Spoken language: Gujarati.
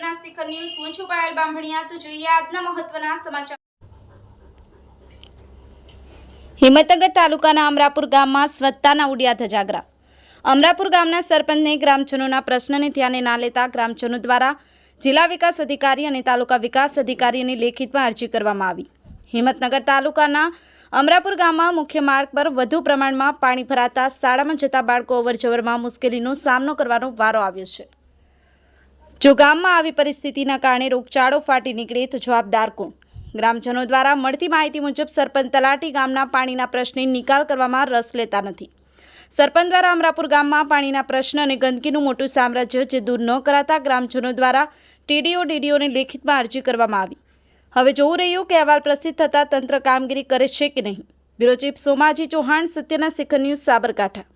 સત્યના શિખર ન્યૂઝ હું છું પાયલ બામણિયા। તો જોઈએ આજના મહત્વના સમાચાર। હિંમતનગર તાલુકાના અમરાપુર ગામમાં સ્વચ્છતાના ઉડ્યા ધજાગરા। અમરાપુર ગામના સરપંચને ગ્રામજનોના પ્રશ્નને ધ્યાને ના લેતા ગ્રામજનો દ્વારા જિલ્લા વિકાસ અધિકારી અને તાલુકા વિકાસ અધિકારીને લેખિતમાં અરજી કરવામાં આવી। હિંમતનગર તાલુકાના અમરાપુર ગામમાં મુખ્ય માર્ગ પર વધુ પ્રમાણમાં પાણી ભરાતા શાળામાં જતા બાળકો અવરજવરમાં મુશ્કેલીનો સામનો કરવાનો વારો આવ્યો છે। જો ગામમાં આવી પરિસ્થિતિના કારણે રોગચાળો ફાટી નીકળે તો જવાબદાર કોણ? ગ્રામજનો દ્વારા મળતી માહિતી મુજબ સરપંચ તલાટી ગામના પાણીના પ્રશ્ને નિકાલ કરવામાં રસ લેતા નથી। સરપંચ દ્વારા અમરાપુર ગામમાં પાણીના પ્રશ્ન અને ગંદકીનું મોટું સામ્રાજ્ય જે દૂર ન કરાતા ગ્રામજનો દ્વારા ટીડીઓને લેખિતમાં અરજી કરવામાં આવી। હવે જોવું રહ્યું કે અહેવાલ પ્રસિદ્ધ થતા તંત્ર કામગીરી કરે છે કે નહીં। બ્યુરો ચીફ સોમાજી ચૌહાણ, સત્યના શિખર ન્યૂઝ, સાબરકાંઠા।